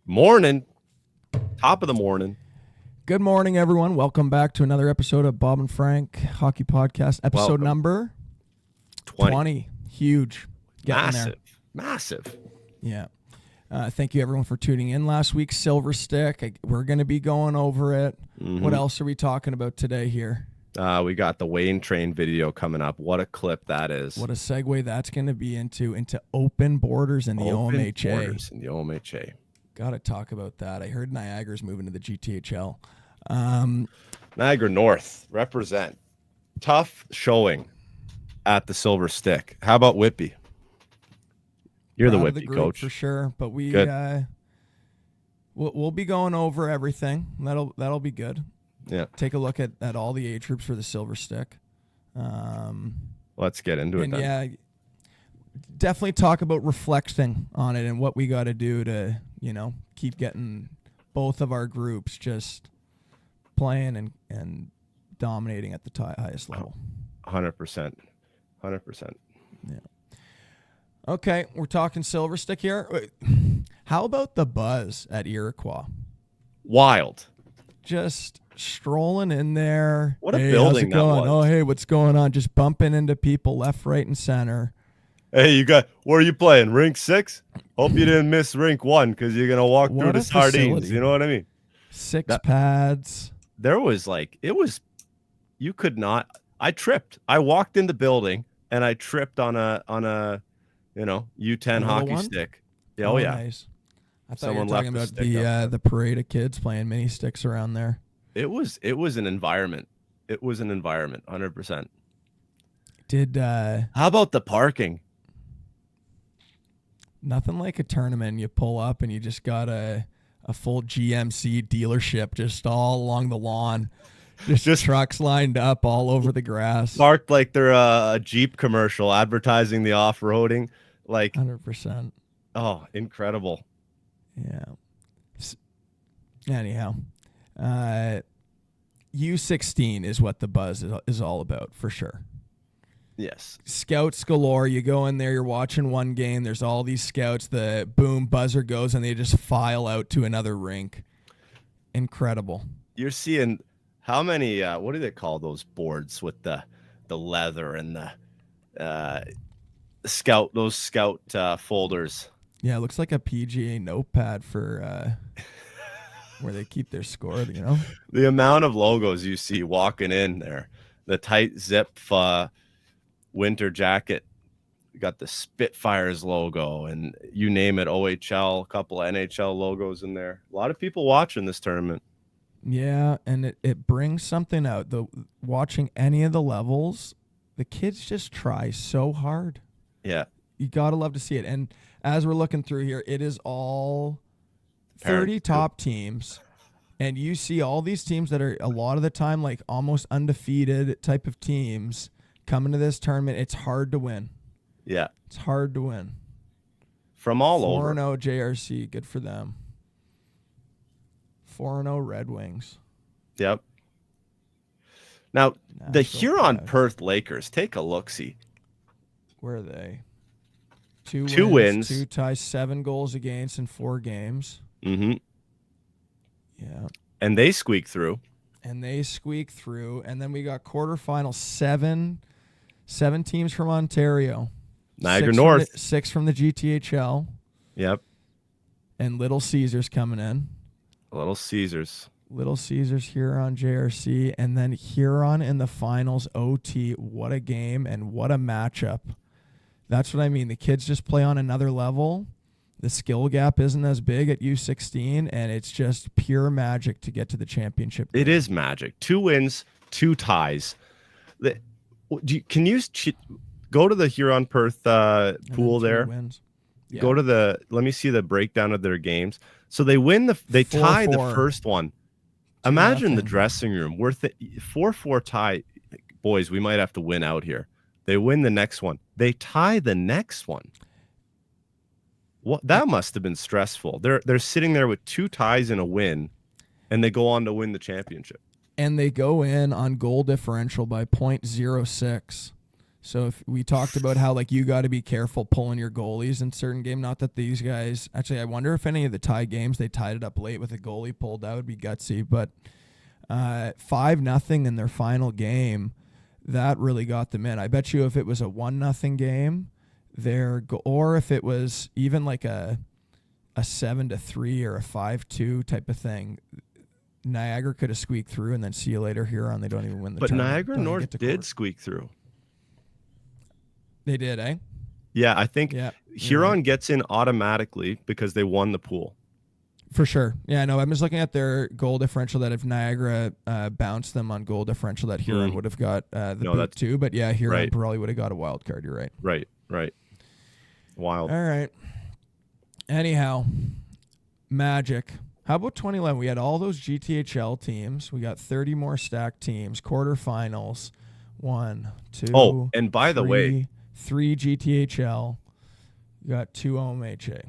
Morning. Top of the morning. Good morning, everyone. Welcome back to another episode of Bob and Frank Hockey Podcast, episode Welcome. number 20. 20. Huge. Getting Massive. there. Massive. Yeah. Thank you, everyone, for tuning in. Last week's Silver Stick. We're going to be going over it. What else are we talking about today here? We got the Wayne Train video coming up. What a clip that is. What a segue that's going to be into open borders in the OMHA. Borders in the OMHA. Got to talk about that. I heard Niagara's moving to the GTHL. Niagara North, represent. Tough showing at the Silver Stick. How about Whitby? You're the Whitby coach. For sure, but Good. we'll be going over everything. That'll be good. Yeah. Take a look at all the age groups for the Silver Stick. Let's get into it then. Yeah, definitely talk about reflecting on it and what we got to do to, keep getting both of our groups just playing and dominating at the highest level. 100%. 100%. Yeah. Okay, we're talking Silver Stick here. Wait, how about the buzz at Iroquois? Wild. Just strolling in there. What a Hey, building how's it that going? was. Oh, hey, what's going on? Just bumping into people left, right, and center. Hey, where are you playing? Rink 6? Hope you didn't miss Rink 1 because you're going to walk through What the a sardines. facility. You know what I mean? Six pads. There was you could not. I tripped. I walked in the building and I tripped on a U10 hockey one? stick. Yeah, oh yeah. Nice. I thought Someone you were talking left about the stick up. the parade of kids playing mini sticks around there. It was an environment. It was an environment, 100%. Did How about the parking? nothing like a tournament. You pull up and you just got a full GMC dealership just all along the lawn. Just trucks lined up all over the grass. Parked like they're a Jeep commercial advertising the off-roading. Like 100%. Oh, incredible. Yeah. Anyhow, U16 is what the buzz is all about for sure. Yes. Scouts galore. You go in there, you're watching one game. There's all these scouts. The boom buzzer goes, and they just file out to another rink. Incredible. You're seeing how many? What do they call those boards with the leather and the scout? Those scout folders. Yeah, it looks like a PGA notepad for where they keep their score. The amount of logos you see walking in there. The tight zip winter jacket. You got the Spitfires logo and you name it, OHL, a couple of NHL logos in there. A lot of people watching this tournament. Yeah, and it brings something out. Watching any of the levels, the kids just try so hard. Yeah. You got to love to see it. And as we're looking through here, it is all 30 top teams. And you see all these teams that are a lot of the time like almost undefeated type of teams coming to this tournament. It's hard to win. Yeah. It's hard to win. From all over. 4-0 JRC. Good for them. 4-0 Red Wings. Yep. Now, the Nashville Huron Pride. Perth Lakers, take a look-see. Where are they? Two wins. 2 ties, 7 goals against in 4 games. Mm-hmm. Yeah. And they squeak through. And they squeak through. And then we got quarterfinal 7 teams from Ontario. Niagara North. 6 from the GTHL. Yep. And Little Caesars coming in. Little Caesars. Little Caesars, Huron, JRC. And then Huron in the finals, OT. What a game and what a matchup. That's what I mean. The kids just play on another level. The skill gap isn't as big at U16, and it's just pure magic to get to the championship game. It is magic. 2 wins, 2 ties. Can you go to the Huron Perth pool there? Wins. Yeah. Go to let me see the breakdown of their games. So they win they tie the 4-4. first one. Imagine 2-0. the dressing room. We're 4-4 tie. Boys, we might have to win out here. They win the next one. They tie the next one. What that must have been stressful. They're sitting there with 2 ties and a win, and they go on to win the championship. And they go in on goal differential by .06. So if we talked about how like you got to be careful pulling your goalies in certain game. Not that these guys actually. I wonder if any of the tie games they tied it up late with a goalie pulled. That would be gutsy. But 5-0 in their final game, that really got them in. I bet you if it was a 1-0 game, or if it was even like a 7-3 or a 5-2 type of thing, Niagara could have squeaked through and then see you later Huron. They don't even win the But tournament. Niagara Don't even North get to did court. squeak through. They did, eh? Yeah, I think Yeah, Huron gets in automatically because they won the pool. for sure. Yeah, I know. I'm just looking at their goal differential. That if Niagara bounced them on goal differential, that Huron would have got the boot too. But yeah, Huron right. probably would have got a wild card. You're right. Right. Wild. All right. Anyhow, Magic. How about 2011? We had all those GTHL teams. We got 30 more stacked teams. Quarterfinals. 1, 2. Oh, and by the way, 3 GTHL. You got 2 OMHA.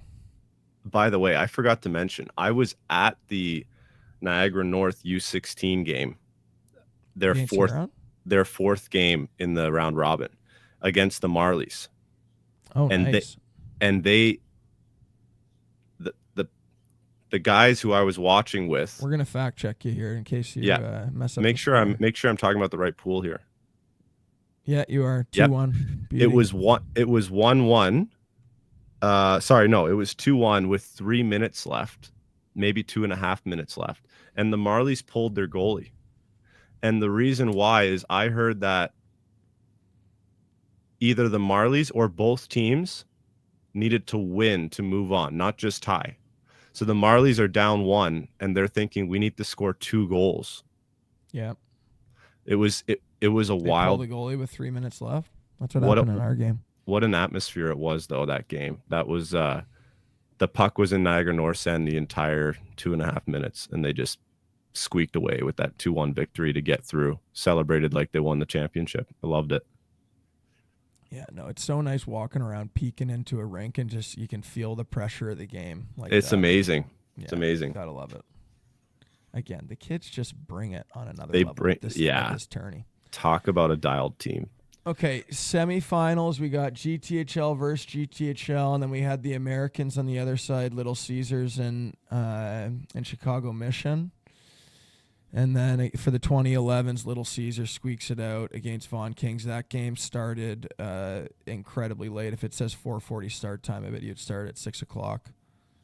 By the way, I forgot to mention, I was at the Niagara North U16 game, their fourth game in the round robin against the Marlies. Oh, and nice. The guys who I was watching with. We're gonna fact check you here in case you mess up. Make sure I'm talking about the right pool here. Yeah, you are 2-1. It was 1-1. Sorry, no, it was 2-1 with 3 minutes left, maybe 2.5 minutes left, and the Marlies pulled their goalie. And the reason why is I heard that either the Marlies or both teams needed to win to move on, not just tie. So the Marlies are down 1, and they're thinking we need to score 2 goals. Yeah, it was a wild. Pulled the goalie with 3 minutes left. That's what happened in our game. What an atmosphere it was, though, that game. That was the puck was in Niagara North's end the entire 2.5 minutes, and they just squeaked away with that 2-1 victory to get through. Celebrated like they won the championship. I loved it. Yeah, no, it's so nice walking around, peeking into a rink, and just you can feel the pressure of the game. Like it's that. Amazing. Yeah, it's amazing. Gotta love it. Again, the kids just bring it on another level. This tourney. Talk about a dialed team. Okay, semifinals, we got GTHL versus GTHL, and then we had the Americans on the other side, Little Caesars and Chicago Mission. And then for the 2011s, Little Caesars squeaks it out against Vaughan Kings. That game started incredibly late. If it says 4:40 start time, I bet you'd start at 6 o'clock.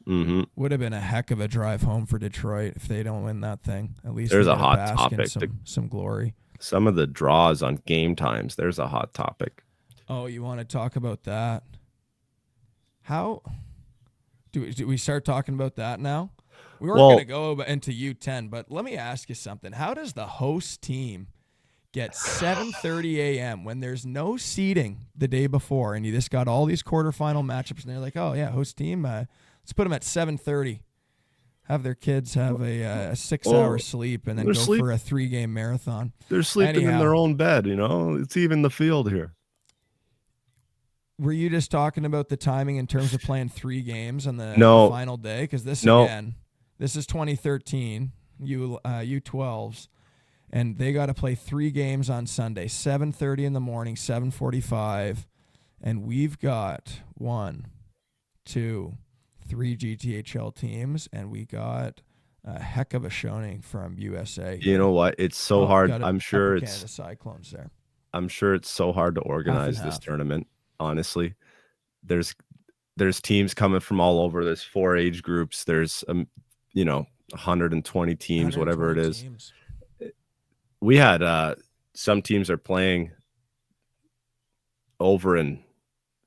Mm-hmm. Would have been a heck of a drive home for Detroit if they don't win that thing. At least there's a hot topic. Some glory. Some of the draws on game times. There's a hot topic. Oh, you want to talk about that? How do we start talking about that now? We weren't going to go into U10, but let me ask you something. How does the host team get 7:30 a.m. when there's no seating the day before, and you just got all these quarterfinal matchups, and they're like, oh, yeah, host team, let's put them at 7:30. Have their kids have a 6-hour sleep and then go for a 3-game marathon. They're sleeping in their own bed, It's even the field here. Were you just talking about the timing in terms of playing 3 games on the final day? Because this is 2013 U12s, and they got to play 3 games on Sunday, 7:30 in the morning, 7:45, and we've got 1, 2, 3 GTHL teams, and we got a heck of a showing from USA. You know what? It's so hard. I'm sure it's Canada Cyclones there. I'm sure it's so hard to organize this tournament. Honestly, there's teams coming from all over. There's 4 age groups. There's 120 teams, whatever it is. We had some teams are playing over in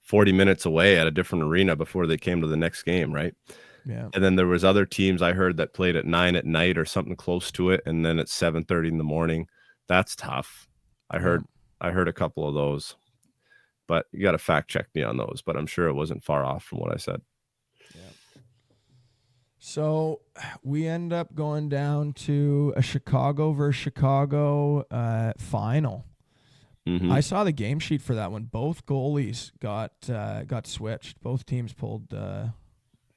40 minutes away at a different arena before they came to the next game, right? Yeah. And then there was other teams I heard that played at 9 at night or something close to it, and then at 7:30 in the morning. That's tough. I heard a couple of those, but you got to fact check me on those. But I'm sure it wasn't far off from what I said. Yeah. So we end up going down to a Chicago versus Chicago final. Mm-hmm. I saw the game sheet for that one. Both goalies got switched. Both teams pulled their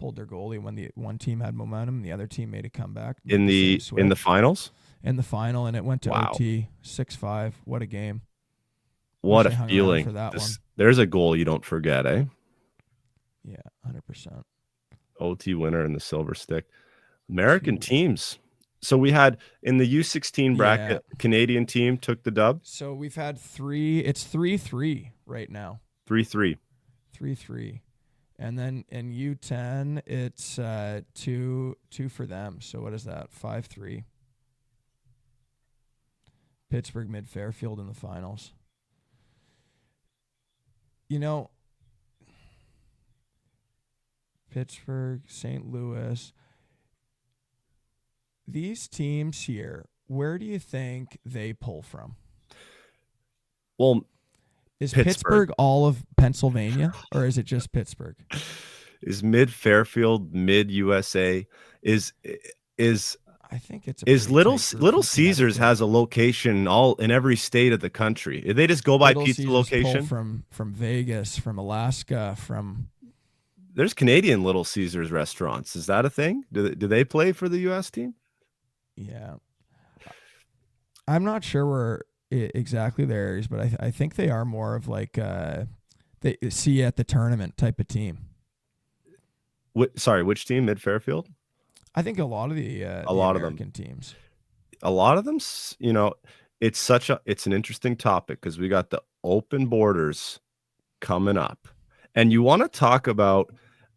goalie when the one team had momentum and the other team made a comeback. In the finals? In the final, and it went to OT 6-5. What a game. What Wish a I hung around for feeling. that one. There's a goal you don't forget, eh? Yeah, 100%. OT winner in the silver stick. American teams. So we had in the U16 bracket, Canadian team took the dub. So we've had 3. It's 3-3 right now. 3-3. 3-3. And then in U10, it's 2 for them. So what is that? 5-3. Pittsburgh Mid Fairfield in the finals. You know, Pittsburgh, St. Louis. These teams here, where do you think they pull from? Well, is Pittsburgh all of Pennsylvania, or is it just Pittsburgh? Is Mid Fairfield Mid USA? Is I think it's Little Caesars has a location all in every state of the country. They just go by pizza Caesars location from Vegas, from Alaska, from. There's Canadian Little Caesars restaurants. Is that a thing? Do they play for the U.S. team? Yeah, I'm not sure where exactly their areas, but I think they are more of like they see at the tournament type of team. Sorry, which team? Mid Fairfield? I think a lot of the American teams. A lot of them, you know, it's an interesting topic because we got the open borders coming up. And you want to talk about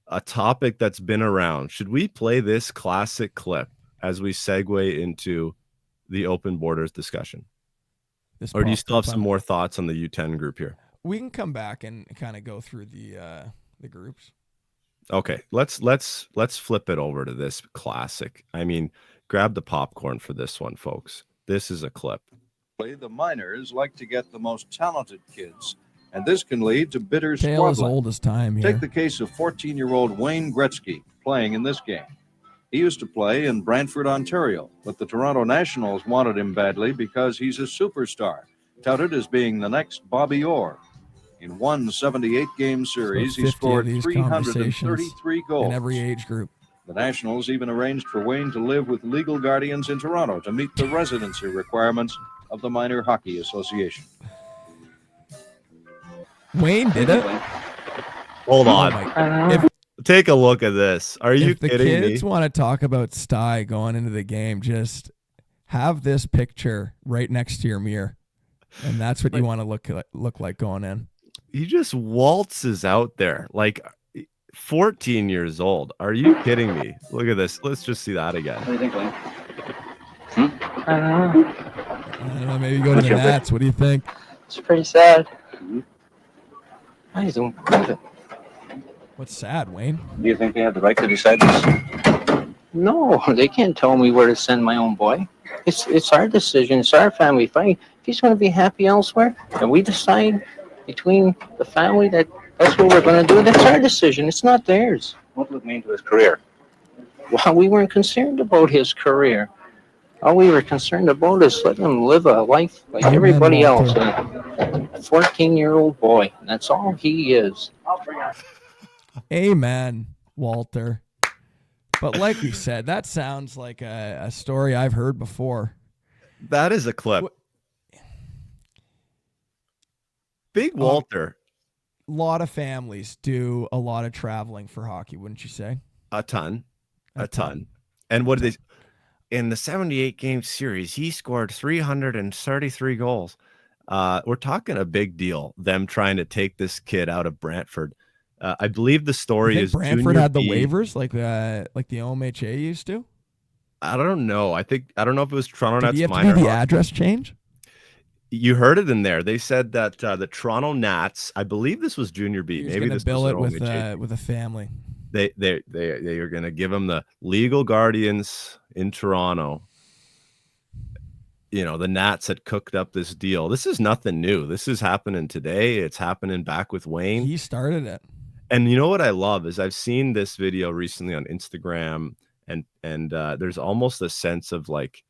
a topic that's been around. Should we play this classic clip as we segue into the open borders discussion? Or do you still have some more thoughts on the U10 group here? We can come back and kind of go through the groups. Okay, let's flip it over to this classic. I mean, grab the popcorn for this one, folks. This is a clip. The minors like to get the most talented kids, and this can lead to bitter squabbling. As old as time here. Take the case of 14-year-old Wayne Gretzky playing in this game. He used to play in Brantford, Ontario, but the Toronto Nationals wanted him badly because he's a superstar, touted as being the next Bobby Orr. In one 78-game series, he scored 333 goals in every age group. The Nationals even arranged for Wayne to live with legal guardians in Toronto to meet the residency requirements of the Minor Hockey Association. Wayne did it? Hold on. Take a look at this. Are you kidding me? If the kids want to talk about Sty going into the game, just have this picture right next to your mirror. And that's what you want to look like going in. He just waltzes out there like 14 years old. Are you kidding me? Look at this. Let's just see that again. What do you think, Wayne? I don't know. Maybe go to the Nats. What do you think? It's pretty sad. He's doing private. What's sad, Wayne? Do you think they have the right to decide this? No, they can't tell me where to send my own boy. It's our decision. It's our family. If he's going to be happy elsewhere, and we decide between the family that's what we're going to do, that's our decision. It's not theirs. What will it mean to his career? Well, we weren't concerned about his career. All we were concerned about is letting him live a life like everybody else. A 14-year-old boy. That's all he is. Amen, Walter. But like we said, that sounds like a story I've heard before. That is a clip. Big Walter. A lot of families do a lot of traveling for hockey, wouldn't you say? A ton. And what did they... In the 78-game series, he scored 333 goals. We're talking a big deal, them trying to take this kid out of Brantford. I believe the story is Brantford had the waivers like the OMHA used to? I don't know. I don't know if it was Toronto Nats. Did you have to do the address change? You heard it in there. They said that the Toronto Nats, I believe this was Junior B. Maybe this bill it with a family. They are going to give him the legal guardians in Toronto. You know, the Nats had cooked up this deal. This is nothing new. This is happening today. It's happening back with Wayne. He started it. And you know what I love is I've seen this video recently on Instagram, and there's almost a sense of like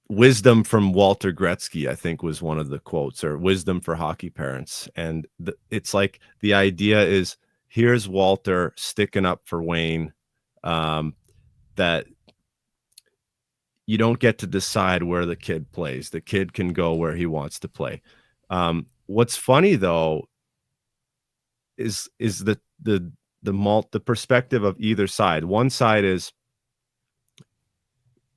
wisdom from Walter Gretzky, I think was one of the quotes, or wisdom for hockey parents. And it's like the idea is, here's Walter sticking up for Wayne, that you don't get to decide where the kid plays. The kid can go where he wants to play. What's funny though is the perspective of either side. One side is,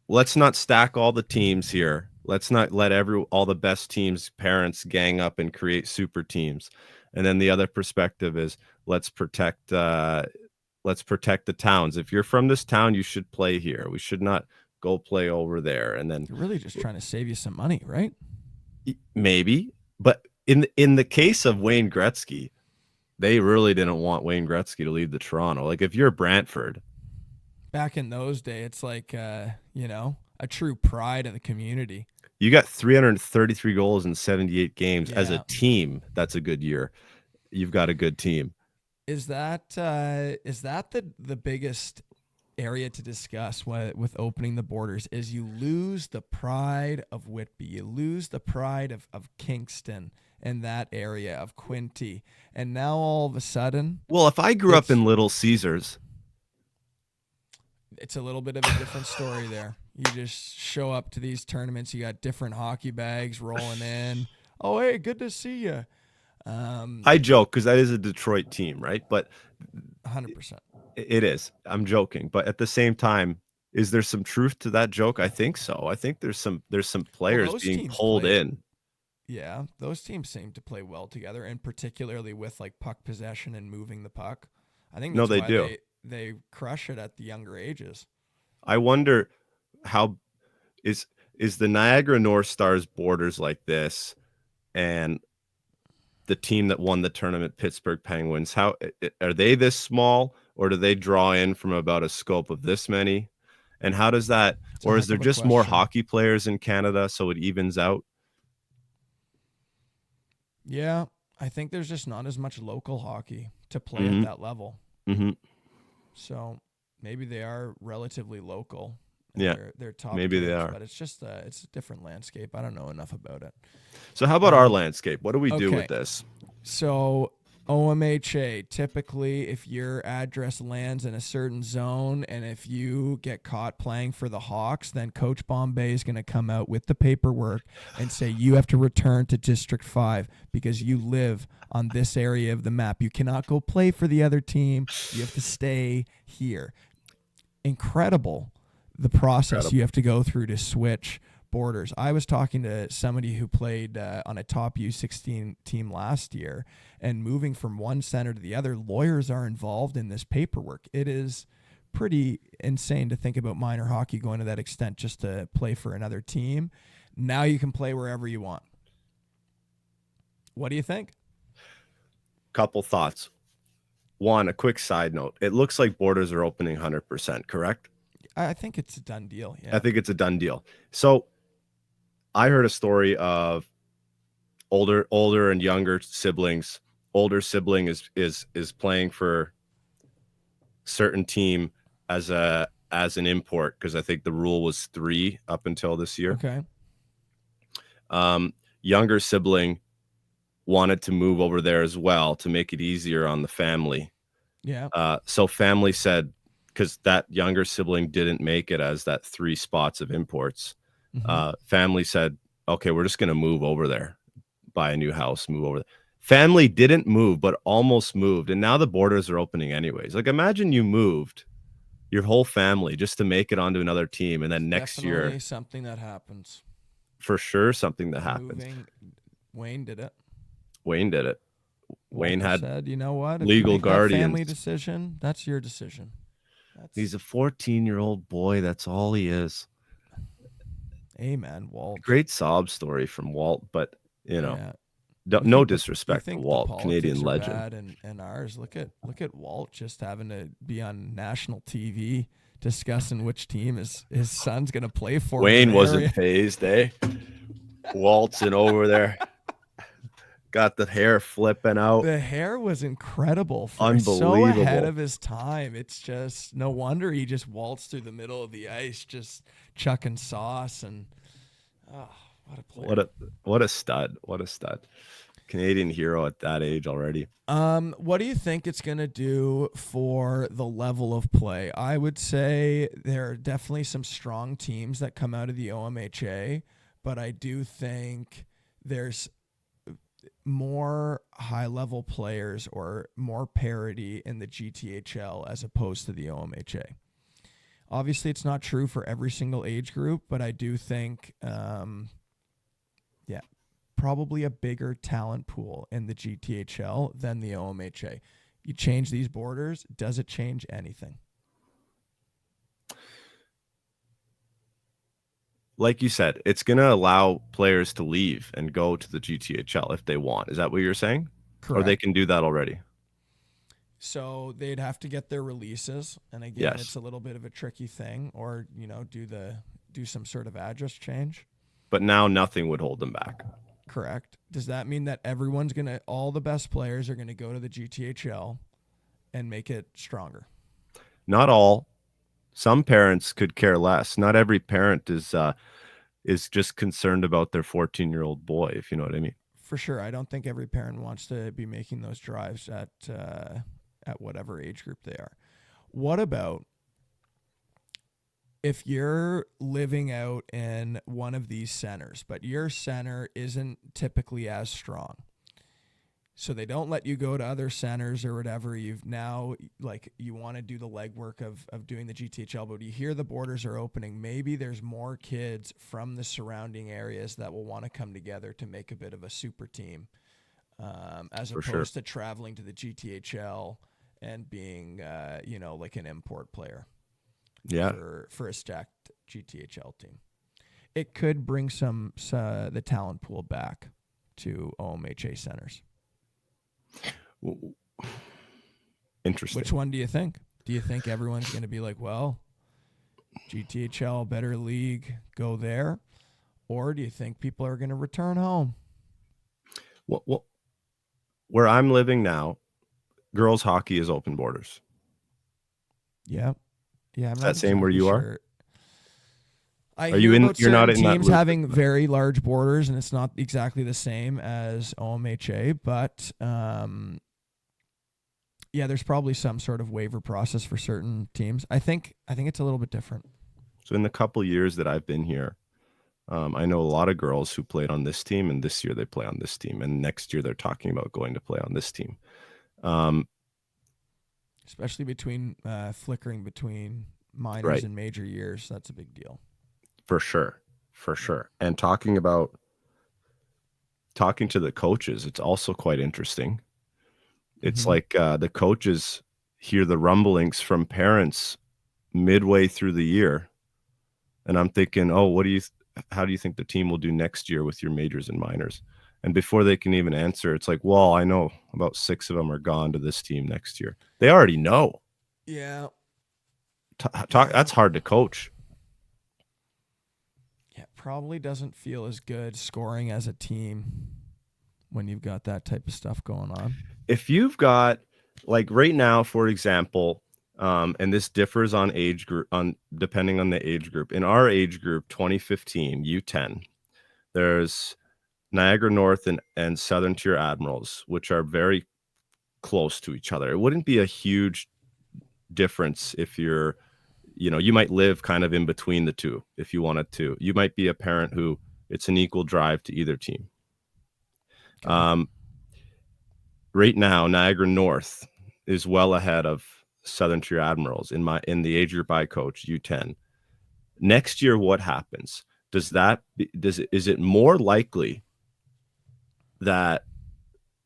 let's not stack all the teams here. Let's not let all the best teams' parents gang up and create super teams. And then the other perspective is, let's protect the towns. If you're from this town, you should play here. We should not go play over there. And then They're really just trying to save you some money, right? maybe, but in the case of Wayne Gretzky, they really didn't want Wayne Gretzky to leave the Toronto. Like, if you're Brantford, Back in those days, it's like, you know, a true pride of the community. you got 333 goals in 78 games as a Yeah. team. That's a good year. You've got a good team. Is that the biggest area to discuss with opening the borders? Is you lose the pride of Whitby, you lose the pride of Kingston and that area of Quinte, and now all of a sudden, Well, if I grew up It's- in Little Caesars, it's a little bit of a different story there. You just show up to these tournaments, you got different hockey bags rolling in. Oh, hey, good to see you. I joke because that is a Detroit team, right? But 100%. it is. I'm joking, but at the same time, is there some truth to that joke? I think so. I think there's some players those being teams pulled play- in. Yeah, those teams seem to play well together, and particularly with like puck possession and moving the puck. I think No, that's they why do. they crush it at the younger ages. I wonder how is the Niagara North Stars borders like this, and the team that won the tournament, Pittsburgh Penguins, how are they this small, or do they draw in from about a scope of this many? And how does that, It's a or heck is there of a just more question. hockey players in Canada so it evens out? Yeah, I think there's just not as much local hockey to play Mhm. at that level. Mm-hmm. So maybe they are relatively local. And Yeah, they're top. maybe they kids, are. but it's just it's a different landscape. I don't know enough about it. So how about our landscape? What do we do okay. with this? So OMHA, typically if your address lands in a certain zone and if you get caught playing for the Hawks, then Coach Bombay is going to come out with the paperwork and say you have to return to District 5 because you live on this area of the map. You cannot go play for the other team. You have to stay here. Incredible the process you have to go through to switch borders. I was talking to somebody who played on a top U16 team last year, and moving from one center to the other, lawyers are involved in this paperwork. It is pretty insane to think about minor hockey going to that extent just to play for another team. Now you can play wherever you want. What do you think? Couple thoughts. One, a quick side note. It looks like borders are opening 100%, correct? I think it's a done deal. Yeah. I think it's a done deal. So I heard a story of older and younger siblings. Older sibling is playing for certain team as an import, because I think the rule was 3 up until this year. Okay. Younger sibling wanted to move over there as well to make it easier on the family. Yeah. So family said, because that younger sibling didn't make it as that 3 spots of imports, family said, okay, we're just going to move over there, buy a new house, move over there. Family didn't move, but almost moved. And now the borders are opening anyways. Like, imagine you moved your whole family just to make it onto another team. And then next Definitely year, something that happens. for sure, something that happens. Moving. Wayne did it. Wayne did it. Wayne Walter had said, you know what? If legal you make that family guardians. decision, that's your decision. He's a 14-year-old boy. That's all he is. Amen, Walt. Great sob story from Walt, but no You think disrespect to the Walt, politics Canadian are legend. bad and ours. Look at Walt just having to be on national TV discussing which team his son's gonna play for. Wayne wasn't phased, eh? Walt's in over there. Got the hair flipping out. The hair was incredible. So ahead Unbelievable. of his time. It's just no wonder he just waltzed through the middle of the ice, just chucking sauce and what a player. What a stud. What a stud. Canadian hero at that age already. What do you think it's going to do for the level of play? I would say there are definitely some strong teams that come out of the OMHA, but I do think there's more high-level players or more parity in the GTHL as opposed to the OMHA. Obviously, it's not true for every single age group, but I do think, probably a bigger talent pool in the GTHL than the OMHA. You change these borders, does it change anything? Like you said, it's going to allow players to leave and go to the GTHL if they want. Is that what you're saying? Correct. Or they can do that already? So they'd have to get their releases, and again, Yes. it's a little bit of a tricky thing, or do some sort of address change. But now nothing would hold them back. Correct. Does that mean that all the best players are gonna go to the GTHL and make it stronger? Not all. Some parents could care less. Not every parent is just concerned about their 14-year-old boy, if you know what I mean. For sure. I don't think every parent wants to be making those drives at whatever age group they are. What about if you're living out in one of these centers, but your center isn't typically as strong? So they don't let you go to other centers or whatever. You've now, you want to do the legwork of doing the GTHL, but you hear the borders are opening. Maybe there's more kids from the surrounding areas that will want to come together to make a bit of a super team, as opposed to traveling to the GTHL and being, like an import player. Yeah. For a stacked GTHL team. It could bring the talent pool back to OMHA centers. Interesting. Which one do you think? Do you think everyone's going to be like, well, GTHL, better league, go there? Or do you think people are going to return home? Well, where I'm living now, girls hockey is open borders. Yeah. Yeah, is that same where you are? I are hear you in? About you're not in teams that having very large borders, and it's not exactly the same as OMHA, but there's probably some sort of waiver process for certain teams. I think it's a little bit different. So in the couple years that I've been here, I know a lot of girls who played on this team, and this year they play on this team, and next year they're talking about going to play on this team. Especially flickering between minors and major years. That's a big deal. For sure. And talking to the coaches, it's also quite interesting. It's like the coaches hear the rumblings from parents midway through the year. And I'm thinking, how do you think the team will do next year with your majors and minors? And before they can even answer, it's like, well, I know about 6 of them are gone to this team next year. They already know. Yeah. That's hard to coach. Yeah, probably doesn't feel as good scoring as a team when you've got that type of stuff going on. If you've got, like right now, for example, and this differs on age group, depending on the age group. In our age group, 2015 U10, there's Niagara North and Southern Tier Admirals, which are very close to each other. It wouldn't be a huge difference if you might live kind of in between the two if you wanted to. You might be a parent who it's an equal drive to either team. Okay. Right now, Niagara North is well ahead of Southern Tier Admirals in the age group I coach, U10. Next year, what happens? Is it more likely that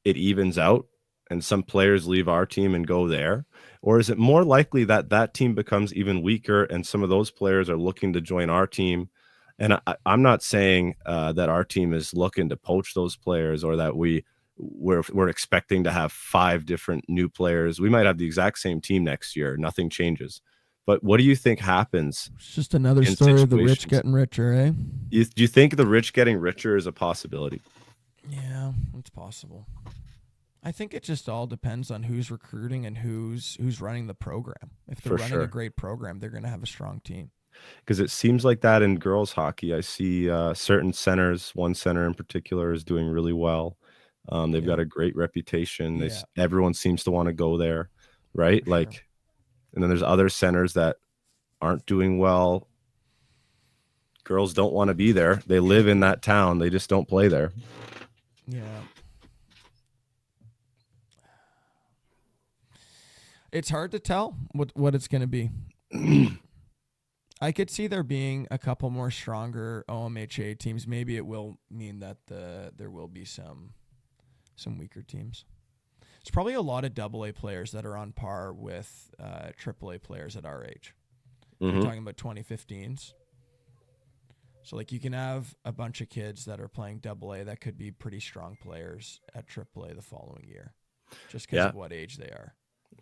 it evens out and some players leave our team and go there? Or is it more likely that team becomes even weaker and some of those players are looking to join our team? And I'm not saying that our team is looking to poach those players or that we're expecting to have 5 different new players. We might have the exact same team next year. Nothing changes. But what do you think happens? It's just another story of the rich getting richer, eh? Do you think the rich getting richer is a possibility? Yeah, it's possible. I think it just all depends on who's recruiting and who's running the program. If they're running a great program, they're going to have a strong team. Because it seems like that in girls hockey. I see certain centers, one center in particular is doing really well. They've Yeah. got a great reputation. Yeah. Everyone seems to want to go there, right? For sure. Like, and then there's other centers that aren't doing well. Girls don't want to be there. They live in that town. They just don't play there. Yeah. It's hard to tell what it's going to be. I could see there being a couple more stronger OMHA teams. Maybe it will mean that there will be some weaker teams. It's probably a lot of AA players that are on par with AAA players at our age. Mhm. We're talking about 2015s. So like you can have a bunch of kids that are playing AA that could be pretty strong players at AAA the following year, just because Yeah. of what age they are.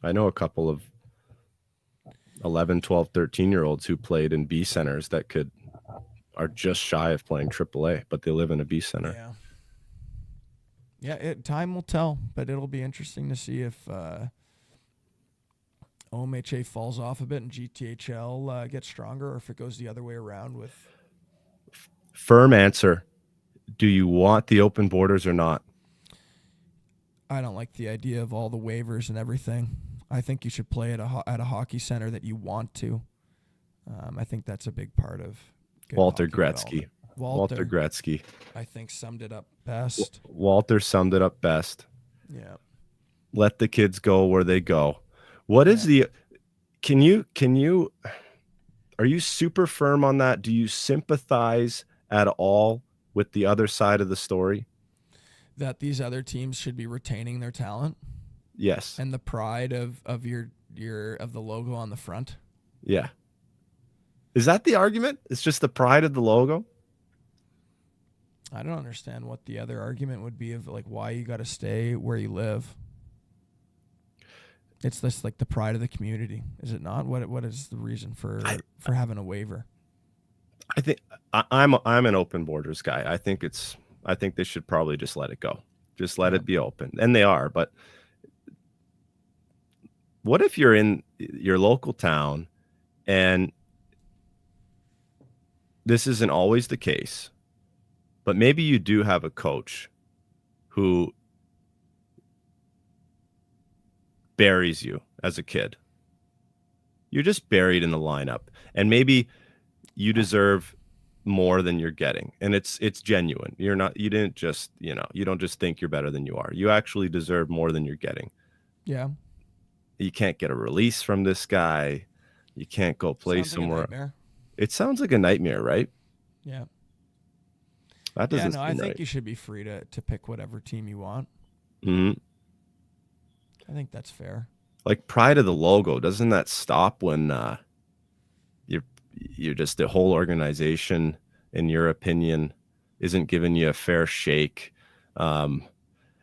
I know a couple of 11, 12, 13-year-olds who played in B centers that are just shy of playing AAA, but they live in a B center. Yeah. Yeah, time will tell, but it'll be interesting to see if OMHA falls off a bit and GTHL gets stronger, or if it goes the other way around with... Firm answer. Do you want the open borders or not? I don't like the idea of all the waivers and everything. I think you should play at a hockey center that you want to. I think that's a big part of good Walter hockey Gretzky. development. Walter Gretzky. I think summed it up best. Walter summed it up best. Yeah. Let the kids go where they go. What is can you are you super firm on that? Do you sympathize at all with the other side of the story? That these other teams should be retaining their talent Yes. and the pride of the logo on the front. Yeah. Is that the argument? It's just the pride of the logo? I don't understand what the other argument would be of like why you got to stay where you live. It's just like the pride of the community, is it not? What is the reason for having a waiver? I think I'm an open borders guy. I think they should probably just let it go. Just let it be open. And they are, but what if you're in your local town and this isn't always the case, but maybe you do have a coach who buries you as a kid. You're just buried in the lineup, and maybe you deserve more than you're getting, and it's genuine. You don't just think you're better than you are. You actually deserve more than you're getting. Yeah. You can't get a release from this guy. You can't go play somewhere. Like It sounds like a nightmare, right? Yeah. That doesn't I seem think right. you should be free to pick whatever team you want. Mm-hmm. I think that's fair. Like pride of the logo, doesn't that stop when you're just the whole organization, in your opinion, isn't giving you a fair shake, and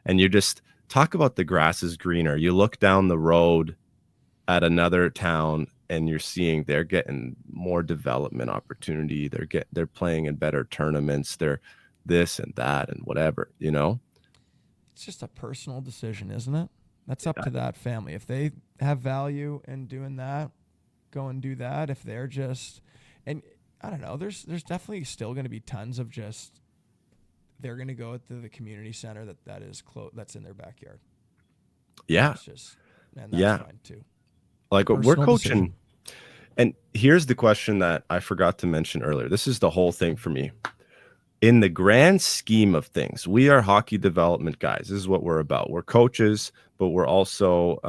you just talk about the grass is greener. You look down the road at another town and you're seeing they're getting more development opportunity. They're playing in better tournaments. They're this and that and whatever, It's just a personal decision, isn't it? That's up to that family. If they have value in doing that, go and do that. If they're just, and I don't know, there's definitely still going to be tons of just, they're going to go to the community center that is that's in their backyard. Yeah. It's just, and that's fine too. Like what we're coaching. And here's the question that I forgot to mention earlier. This is the whole thing for me. In the grand scheme of things, we are hockey development guys. This is what we're about. We're coaches, but we're also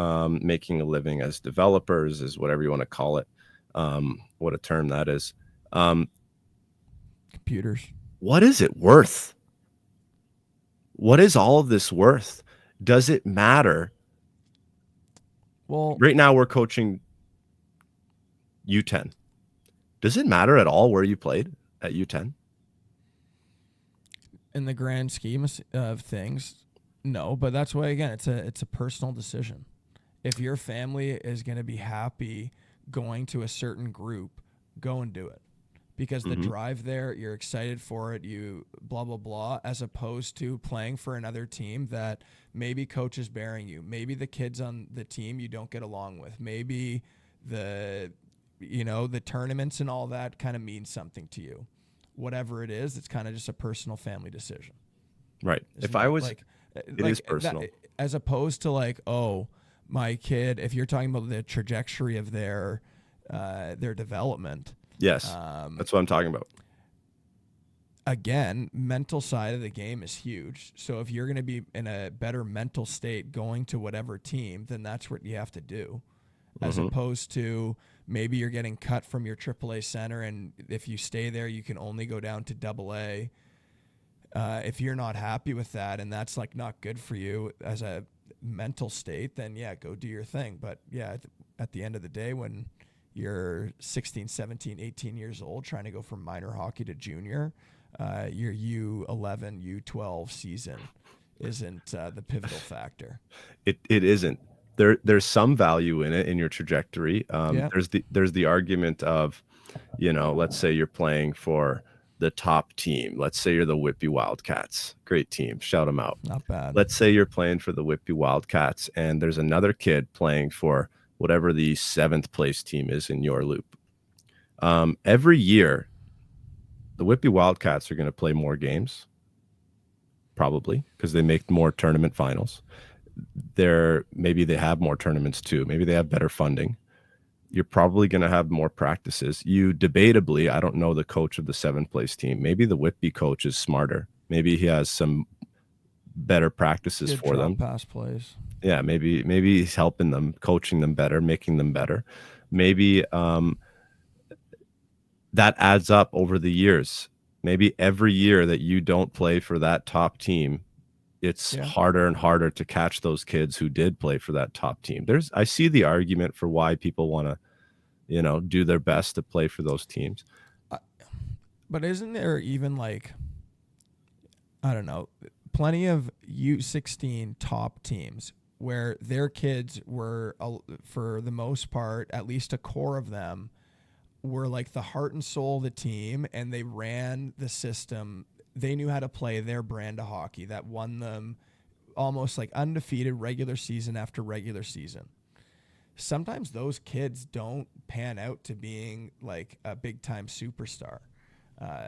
making a living as developers, as whatever you want to call it. What a term that is. Computers. What is it worth? What is all of this worth? Does it matter? Well, right now we're coaching U10. Does it matter at all where you played at U10? In the grand scheme of things, no. But that's why, again, it's a personal decision. If your family is going to be happy going to a certain group, go and do it. Because the drive there, you're excited for it, you blah, blah, blah, as opposed to playing for another team that maybe coach is bearing you. Maybe the kids on the team you don't get along with. Maybe the tournaments and all that kind of means something to you. Whatever it is, it's kind of just a personal family decision. Right. If I was It is personal. As opposed to like, oh, my kid. If you're talking about the trajectory of their development, Yes, that's what I'm talking about. Again, mental side of the game is huge. So if you're going to be in a better mental state going to whatever team, then that's what you have to do. As opposed to maybe you're getting cut from your AAA center, and if you stay there, you can only go down to AA. If you're not happy with that, and that's like not good for you as a mental state, then yeah, go do your thing. But yeah, at the end of the day, when you're 16, 17, 18 years old trying to go from minor hockey to junior, your U11, U12 season isn't the pivotal factor. It isn't. There's some value in it in your trajectory. There's the argument of, let's say you're playing for the top team. Let's say you're the Whitby Wildcats. Great team. Shout them out. Not bad. Let's say you're playing for the Whitby Wildcats and there's another kid playing for whatever the 7th place team is in your loop. Every year, the Whitby Wildcats are going to play more games, probably, because they make more tournament finals. Maybe they have more tournaments too. Maybe they have better funding. You're probably going to have more practices. You debatably, I don't know the coach of the 7th place team. Maybe the Whitby coach is smarter. Maybe he has some better practices for them. Pass plays. Yeah, maybe he's helping them, coaching them better, making them better. Maybe that adds up over the years. Maybe every year that you don't play for that top team, it's harder and harder to catch those kids who did play for that top team. I see the argument for why people want to, do their best to play for those teams. But isn't there even like, I don't know, plenty of U16 top teams where their kids were, for the most part, at least a core of them, were like the heart and soul of the team, and they ran the system. They knew how to play their brand of hockey that won them almost like undefeated regular season after regular season. Sometimes those kids don't pan out to being like a big time superstar.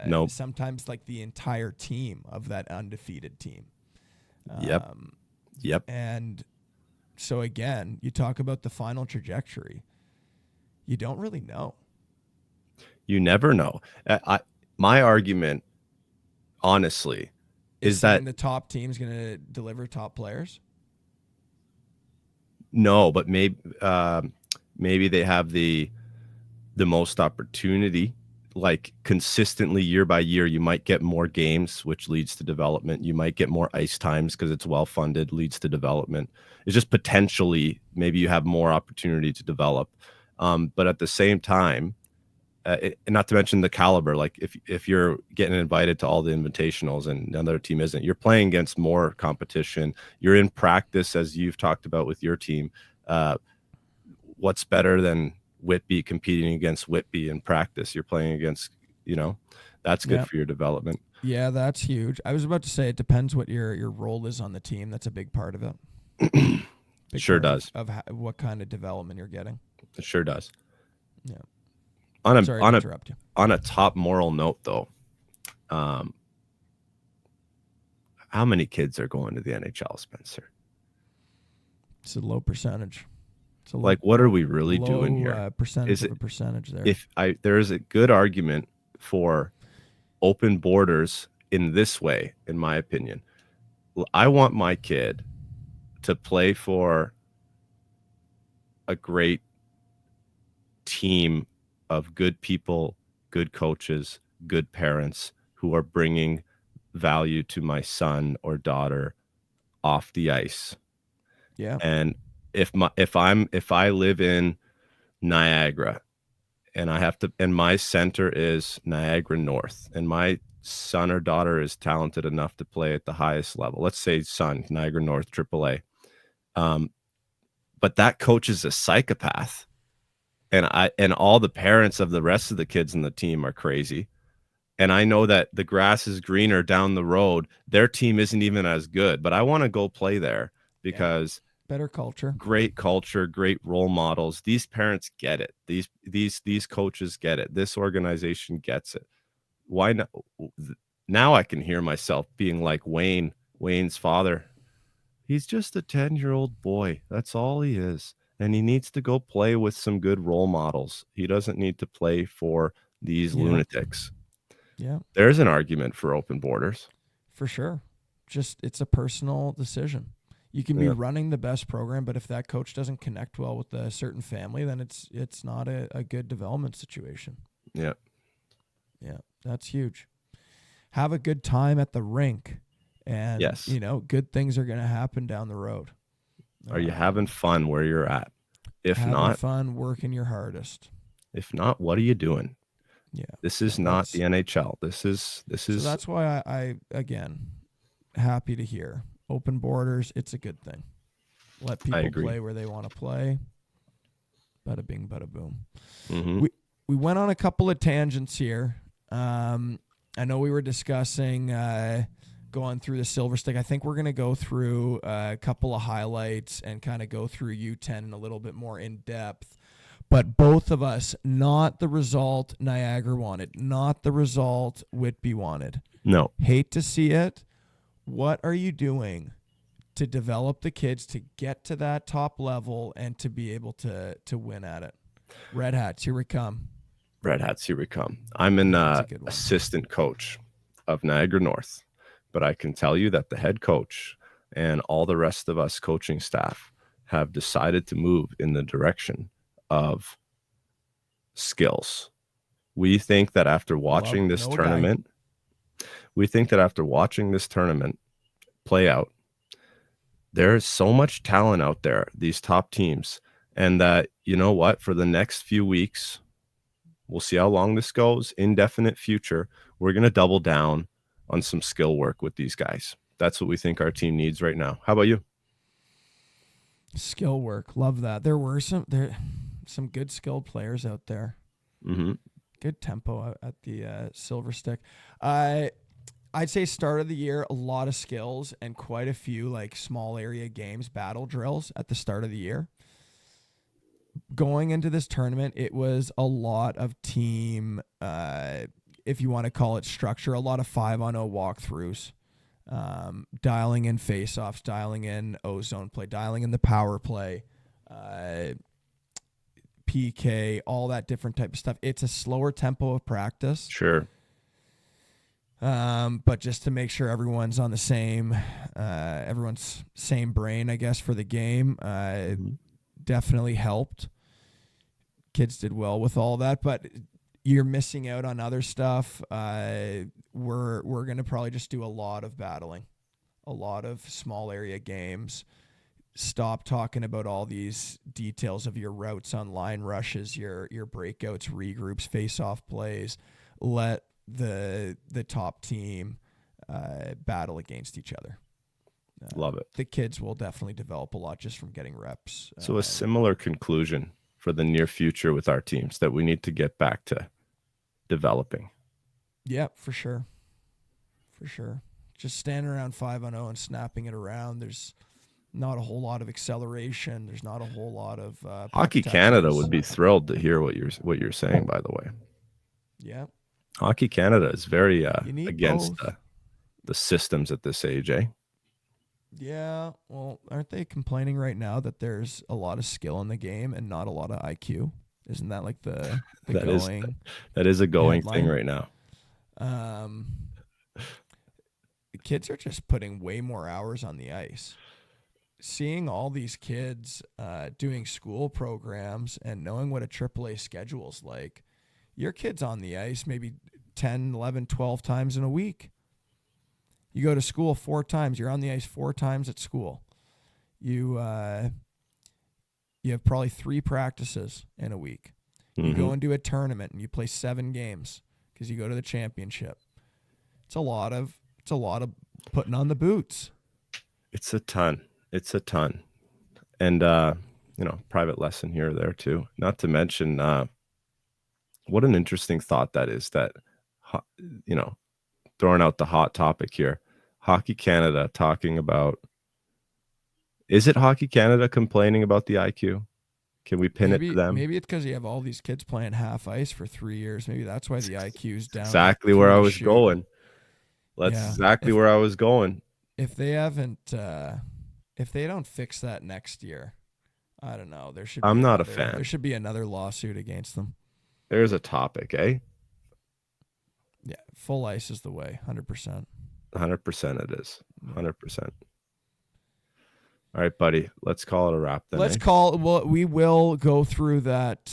Nope. Sometimes like the entire team of that undefeated team. Yep. And so again, you talk about the final trajectory. You don't really know. You never know. My argument, honestly, is that the top team's going to deliver top players? No, but maybe they have the most opportunity. Like consistently year by year, you might get more games, which leads to development. You might get more ice times because it's well funded, leads to development. It's just potentially maybe you have more opportunity to develop. But at the same time, and not to mention the caliber, like if you're getting invited to all the invitationals and another team isn't, you're playing against more competition. You're in practice, as you've talked about with your team. What's better than Whitby competing against Whitby in practice? You're playing against, that's good for your development. Yeah, that's huge. I was about to say it depends what your role is on the team. That's a big part of it. Sure does. Of what kind of development you're getting. It sure does. Yeah. Sorry to interrupt you. On a top moral note, though, how many kids are going to the NHL, Spencer? It's a low percentage. What are we really doing here? Percentage of a percentage there. There is a good argument for open borders in this way, in my opinion. I want my kid to play for a great team of good people, good coaches, good parents who are bringing value to my son or daughter off the ice. Yeah. And if I live in Niagara and my center is Niagara North and my son or daughter is talented enough to play at the highest level, let's say son, Niagara North AAA. But that coach is a psychopath. And all the parents of the rest of the kids in the team are crazy. And I know that the grass is greener down the road. Their team isn't even as good, but I want to go play there because better culture, great role models. These parents get it. These coaches get it. This organization gets it. Why not? Now I can hear myself being like Wayne's father He's just a 10-year-old boy. That's all he is. And he needs to go play with some good role models. He doesn't need to play for these Yeah. lunatics. Yeah, There's an argument for open borders. for sure. Just it's a personal decision. You can be Yeah. running the best program, but if that coach doesn't connect well with a certain family, then it's not a good development situation. Yeah. Yeah, that's huge. Have a good time at the rink, and Yes. good things are going to happen down the road. Are you having fun where you're at? If having not, fun, working your hardest? what are you doing? Yeah, This is not the NHL. This is so that's why I again happy to hear open borders. It's a good thing. Let people agree. play where they want to play. Bada bing, bada boom. Mhm. We went on a couple of tangents here. I know we were discussing going through the Silver Stick. I think we're going to go through a couple of highlights and kind of go through U10 in a little bit more in depth. But both of us, not the result Niagara wanted, not the result Whitby wanted. No. Hate to see it. What are you doing to develop the kids to get to that top level and to be able to win at it? Red Hats, here we come. Red Hats, here we come. I'm an That's a good one. assistant coach of Niagara North, but I can tell you that the head coach and all the rest of us coaching staff have decided to move in the direction of skills. We think that after watching this tournament, play out, there's so much talent out there, these top teams, and that, you know what, for the next few weeks, we'll see how long this goes, indefinite future, we're going to double down on some skill work with these guys. That's what we think our team needs right now. How about you? Skill work. Love that. There were some good skilled players out there. Mm-hmm. Good tempo at the Silver Stick. I'd say start of the year, a lot of skills and quite a few like small area games, battle drills at the start of the year. Going into this tournament, it was a lot of team, if you want to call it structure, a lot of 5-on-0 walkthroughs, dialing in face-offs, dialing in O-zone play, dialing in the power play, PK, all that different type of stuff. It's a slower tempo of practice. Sure. But just to make sure everyone's on the same, everyone's same brain, I guess, for the game, definitely helped. Kids did well with all that, but you're missing out on other stuff. We're going to probably just do a lot of battling, a lot of small area games. Stop talking about all these details of your routes on line rushes, your breakouts, regroups, face-off plays. Let the top team battle against each other. Love it. The kids will definitely develop a lot just from getting reps. So a similar conclusion for the near future with our teams that we need to get back to developing. Yeah, for sure. For sure. Just standing around 5-on-0 and snapping it around. There's not a whole lot of acceleration. There's not a whole lot of Hockey Canada would be thrilled to hear what you're saying, by the way. Yeah. Hockey Canada is very against both. the systems at this age, eh? Yeah, well, aren't they complaining right now that there's a lot of skill in the game and not a lot of IQ? Isn't that like the that is a going headline? thing right now? The kids are just putting way more hours on the ice. Seeing all these kids doing school programs and knowing what a AAA schedule's like, your kid's on the ice maybe 10, 11, 12 times in a week. You go to school 4 times. You're on the ice 4 times at school. You have probably 3 practices in a week. You go and do a tournament and you play 7 games because you go to the championship. It's a lot of putting on the boots. It's a ton. And private lesson here or there too. Not to mention what an interesting thought that is, that throwing out the hot topic here. Hockey Canada talking about, is it Hockey Canada complaining about the IQ? Can we pin it to them? Maybe it's because you have all these kids playing half ice for 3 years. Maybe that's why the IQ's down. Exactly where I was going. That's exactly where I was going. If they haven't if they don't fix that next year, I don't know. I'm not a fan. There should be another lawsuit against them. There's a topic, eh? Yeah, full ice is the way, 100%. 100% it is. 100%. All right, buddy. Let's call it a wrap then. Well, we will go through that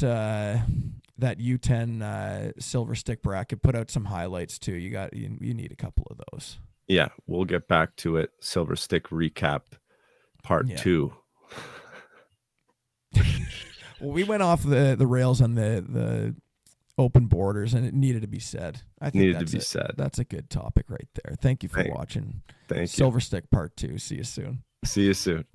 U10 silver stick bracket. Put out some highlights too. You need a couple of those. Yeah, we'll get back to it. Silver stick recap part 2. Well, we went off the rails on the open borders, and it needed to be said. I think said. That's a good topic right there. Thank you for watching. Thank you. Silver stick part 2. See you soon. See you soon.